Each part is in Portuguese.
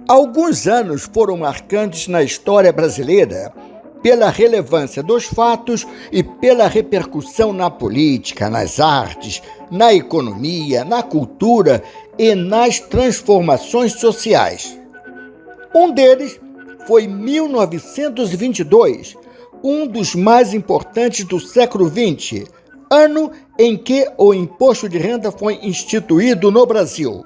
Alguns anos foram marcantes na história brasileira pela relevância dos fatos e pela repercussão na política, nas artes, na economia, na cultura e nas transformações sociais. Um deles foi 1922, um dos mais importantes do século XX, ano em que o imposto de renda foi instituído no Brasil.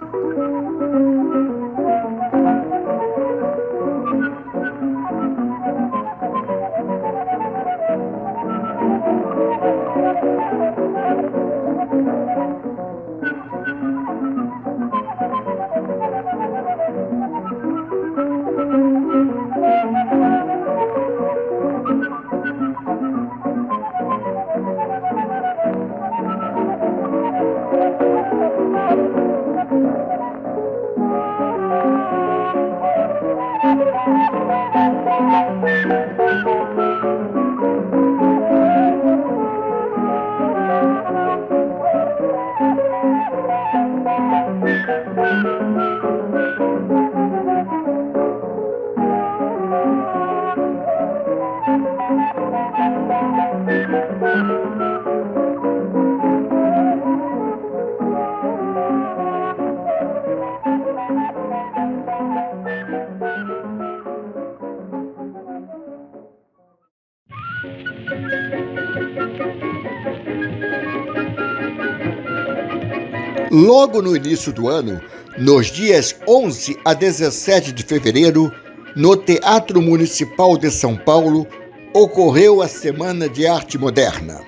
Logo no início do ano, nos dias 11 a 17 de fevereiro, no Teatro Municipal de São Paulo, ocorreu a Semana de Arte Moderna.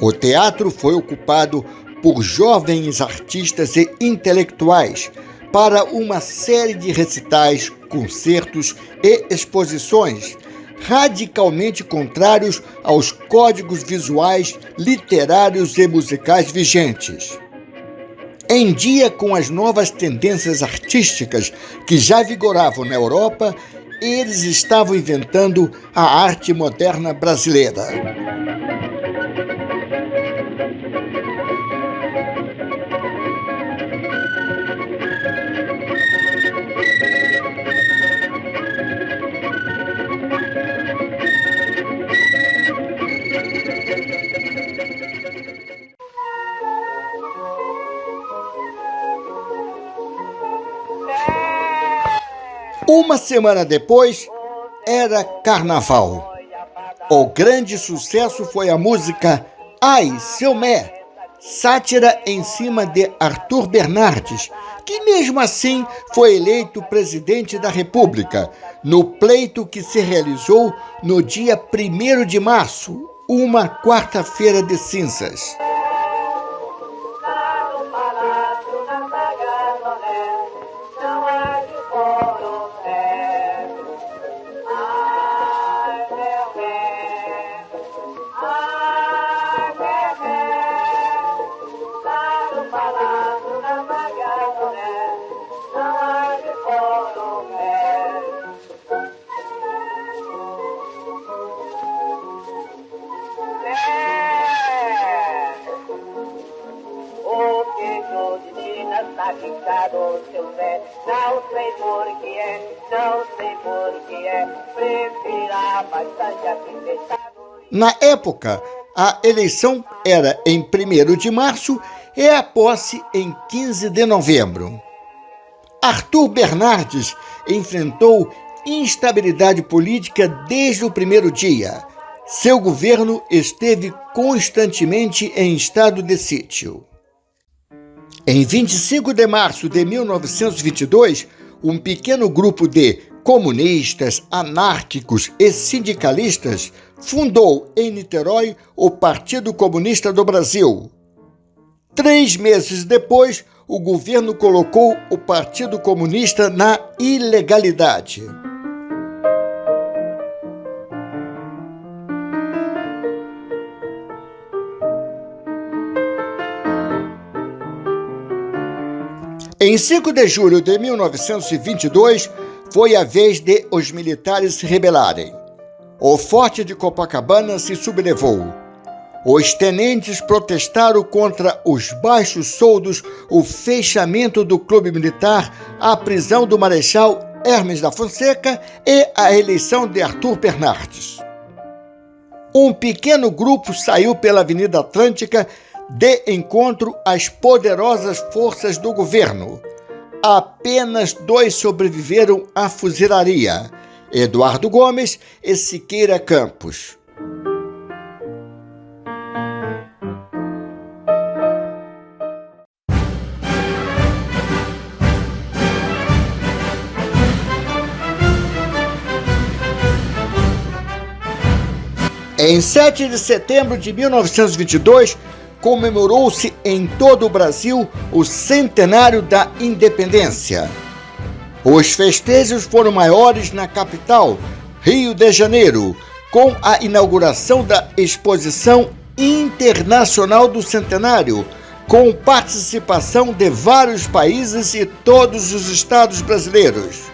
O teatro foi ocupado por jovens artistas e intelectuais para uma série de recitais, concertos e exposições radicalmente contrários aos códigos visuais, literários e musicais vigentes. Em dia com as novas tendências artísticas que já vigoravam na Europa, eles estavam inventando a arte moderna brasileira. Uma semana depois, era Carnaval. O grande sucesso foi a música Ai, Seu Mé, sátira em cima de Arthur Bernardes, que mesmo assim foi eleito presidente da República, no pleito que se realizou no dia 1º de março, uma quarta-feira de cinzas. seu Zé. Não sei por que é, prefira bastante a tempestade. Na época, a eleição era em 1º de março e a posse em 15 de novembro. Arthur Bernardes enfrentou instabilidade política desde o primeiro dia. Seu governo esteve constantemente em estado de sítio. Em 25 de março de 1922, um pequeno grupo de comunistas, anárquicos e sindicalistas fundou em Niterói o Partido Comunista do Brasil. 3 meses depois, o governo colocou o Partido Comunista na ilegalidade. Em 5 de julho de 1922, foi a vez de os militares se rebelarem. O forte de Copacabana se sublevou. Os tenentes protestaram contra os baixos soldos, o fechamento do clube militar, a prisão do marechal Hermes da Fonseca e a eleição de Arthur Bernardes. Um pequeno grupo saiu pela Avenida Atlântica de encontro às poderosas forças do governo. Apenas 2 sobreviveram à fuzilaria: Eduardo Gomes e Siqueira Campos. Em 7 de setembro de 1922, comemorou-se em todo o Brasil o centenário da independência. Os festejos foram maiores na capital, Rio de Janeiro, com a inauguração da Exposição Internacional do Centenário, com participação de vários países e todos os estados brasileiros.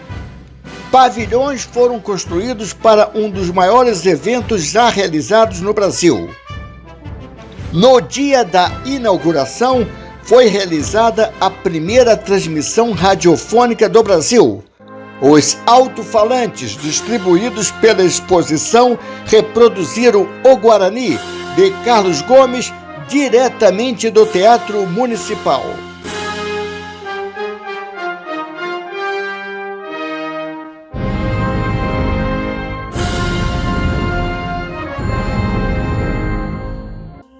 Pavilhões foram construídos para um dos maiores eventos já realizados no Brasil. No dia da inauguração, foi realizada a primeira transmissão radiofônica do Brasil. Os alto-falantes distribuídos pela exposição reproduziram o Guarani, de Carlos Gomes, diretamente do Teatro Municipal.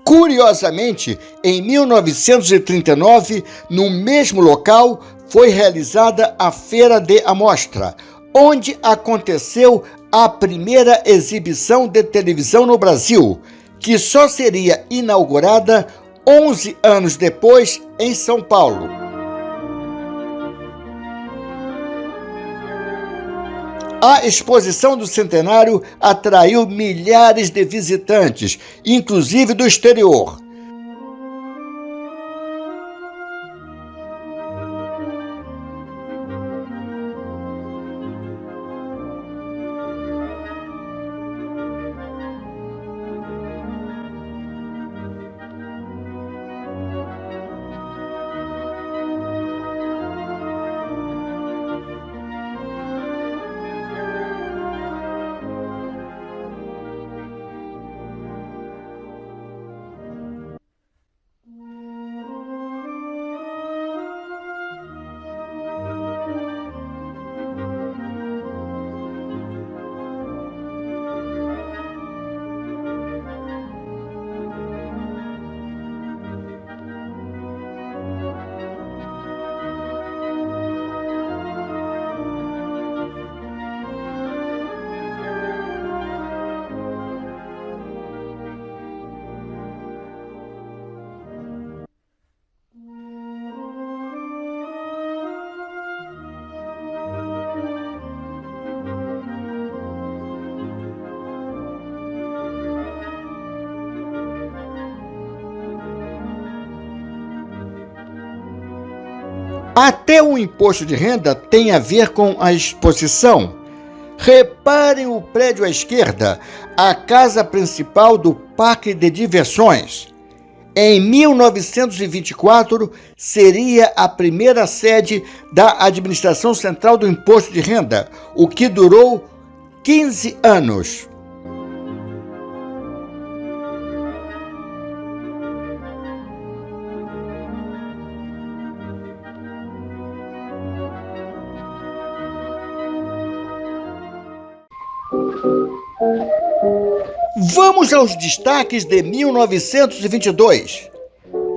Curiosamente, em 1939, no mesmo local, foi realizada a Feira de Amostra, onde aconteceu a primeira exibição de televisão no Brasil, que só seria inaugurada 11 anos depois em São Paulo. A exposição do centenário atraiu milhares de visitantes, inclusive do exterior. Até o imposto de renda tem a ver com a exposição. Reparem o prédio à esquerda, a casa principal do Parque de Diversões. Em 1924, seria a primeira sede da Administração Central do Imposto de Renda, o que durou 15 anos. Vamos aos destaques de 1922.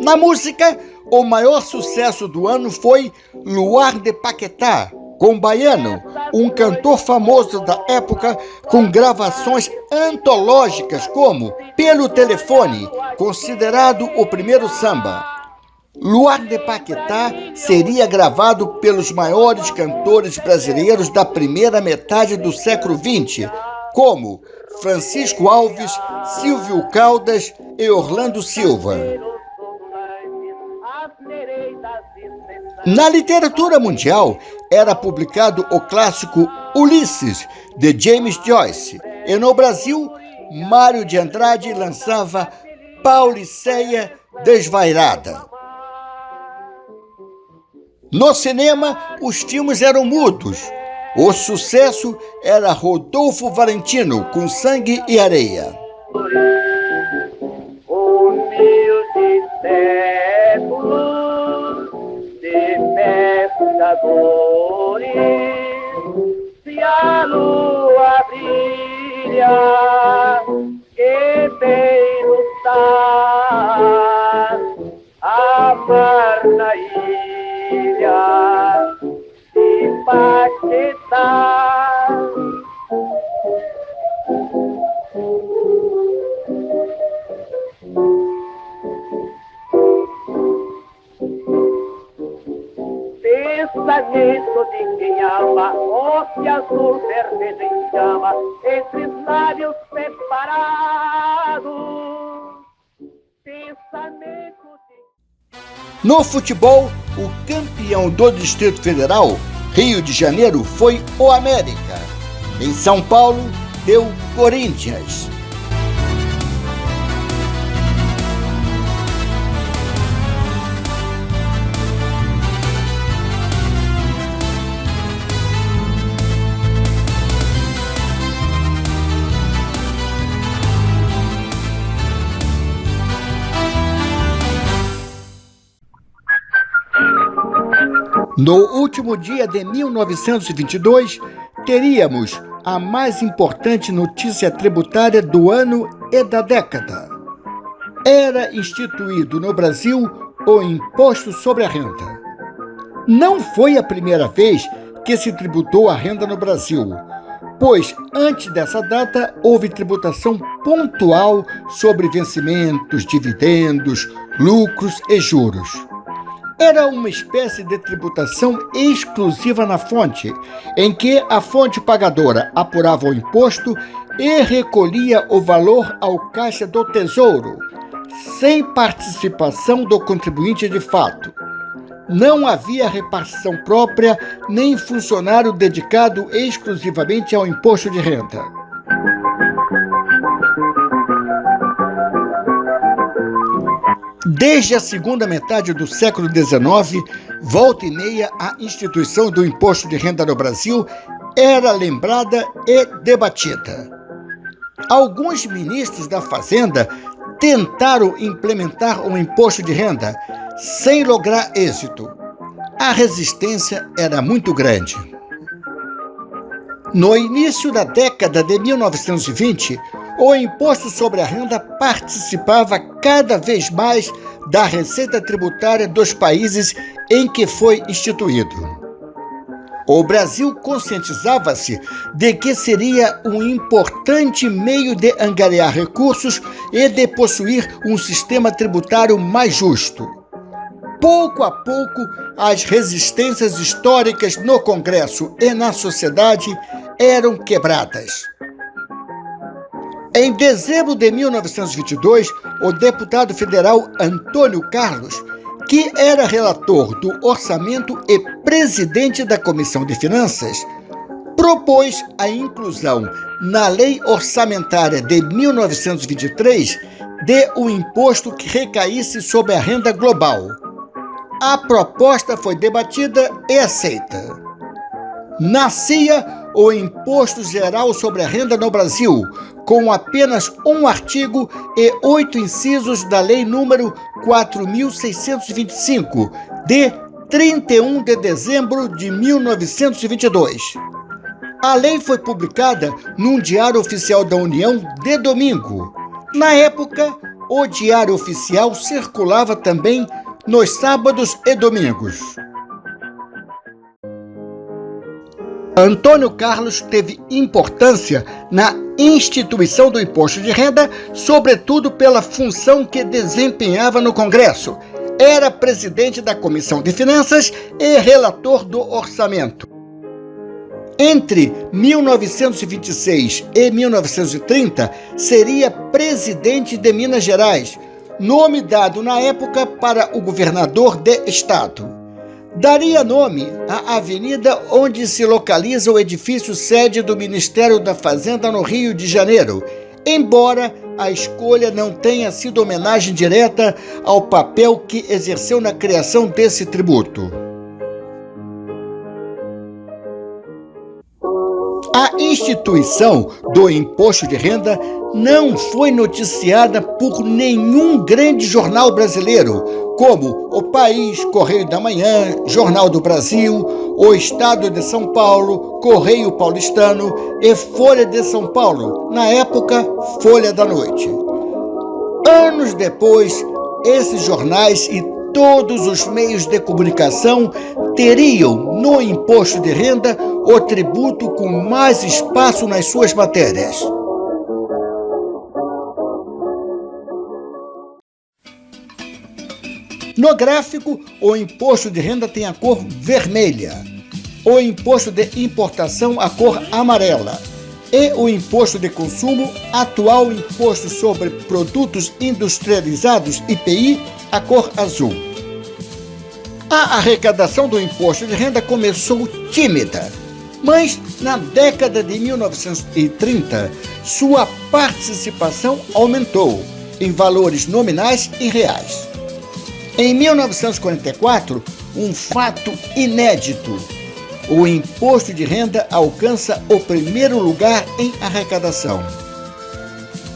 Na música, o maior sucesso do ano foi Luar de Paquetá, com Baiano, um cantor famoso da época com gravações antológicas como Pelo Telefone, considerado o primeiro samba. Luar de Paquetá seria gravado pelos maiores cantores brasileiros da primeira metade do século XX, como Francisco Alves, Silvio Caldas e Orlando Silva. Na literatura mundial, era publicado o clássico Ulisses, de James Joyce, e no Brasil, Mário de Andrade lançava Pauliceia Desvairada. No cinema, os filmes eram mudos. O sucesso era Rodolfo Valentino, com Sangue e Areia. Humildes séculos de pescadores, se a lua brilha e bem lutar, amar na ilha de Paquetá. Pensamento de quem ama, ósse azul, cerveja em chama, entre os lábios separados. Pensamento de... No futebol, o campeão do Distrito Federal, Rio de Janeiro, foi o América. Em São Paulo, deu Corinthians. No último dia de 1922, teríamos a mais importante notícia tributária do ano e da década. Era instituído no Brasil o Imposto sobre a Renda. Não foi a primeira vez que se tributou a renda no Brasil, pois antes dessa data houve tributação pontual sobre vencimentos, dividendos, lucros e juros. Era uma espécie de tributação exclusiva na fonte, em que a fonte pagadora apurava o imposto e recolhia o valor ao caixa do Tesouro, sem participação do contribuinte de fato. Não havia repartição própria nem funcionário dedicado exclusivamente ao imposto de renda. Desde a segunda metade do século XIX, volta e meia, a instituição do imposto de renda no Brasil era lembrada e debatida. Alguns ministros da Fazenda tentaram implementar um imposto de renda, sem lograr êxito. A resistência era muito grande. No início da década de 1920, o imposto sobre a renda participava cada vez mais da receita tributária dos países em que foi instituído. O Brasil conscientizava-se de que seria um importante meio de angariar recursos e de possuir um sistema tributário mais justo. Pouco a pouco, as resistências históricas no Congresso e na sociedade eram quebradas. Em dezembro de 1922, o deputado federal Antônio Carlos, que era relator do orçamento e presidente da Comissão de Finanças, propôs a inclusão na Lei Orçamentária de 1923 de um imposto que recaísse sobre a renda global. A proposta foi debatida e aceita. Nascia o Imposto Geral sobre a Renda no Brasil, com apenas um artigo e 8 incisos da Lei número 4.625, de 31 de dezembro de 1922. A lei foi publicada num Diário Oficial da União de domingo. Na época, o Diário Oficial circulava também nos sábados e domingos. Antônio Carlos teve importância na instituição do imposto de renda, sobretudo pela função que desempenhava no Congresso. Era presidente da Comissão de Finanças e relator do orçamento. Entre 1926 e 1930, seria presidente de Minas Gerais, nome dado na época para o governador de estado. Daria nome à avenida onde se localiza o edifício sede do Ministério da Fazenda no Rio de Janeiro, embora a escolha não tenha sido homenagem direta ao papel que exerceu na criação desse tributo. A instituição do imposto de renda não foi noticiada por nenhum grande jornal brasileiro, como O País, Correio da Manhã, Jornal do Brasil, O Estado de São Paulo, Correio Paulistano e Folha de São Paulo, na época Folha da Noite. Anos depois, esses jornais e todos os meios de comunicação teriam no imposto de renda o tributo com mais espaço nas suas matérias. No gráfico, o imposto de renda tem a cor vermelha, o imposto de importação a cor amarela e o imposto de consumo, atual imposto sobre produtos industrializados, IPI, a cor azul. A arrecadação do imposto de renda começou tímida, mas na década de 1930, sua participação aumentou em valores nominais e reais. Em 1944, um fato inédito: o imposto de renda alcança o primeiro lugar em arrecadação.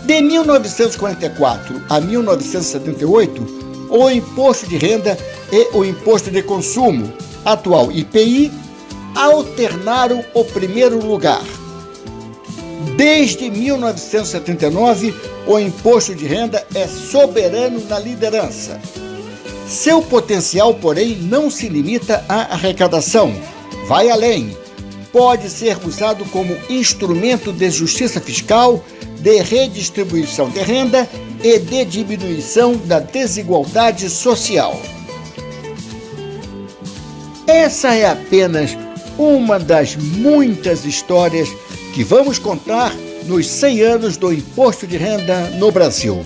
De 1944 a 1978, o imposto de renda e o imposto de consumo, atual IPI, alternaram o primeiro lugar. Desde 1979, o imposto de renda é soberano na liderança. Seu potencial, porém, não se limita à arrecadação. Vai além. Pode ser usado como instrumento de justiça fiscal, de redistribuição de renda e de diminuição da desigualdade social. Essa é apenas uma das muitas histórias que vamos contar nos 100 anos do imposto de renda no Brasil.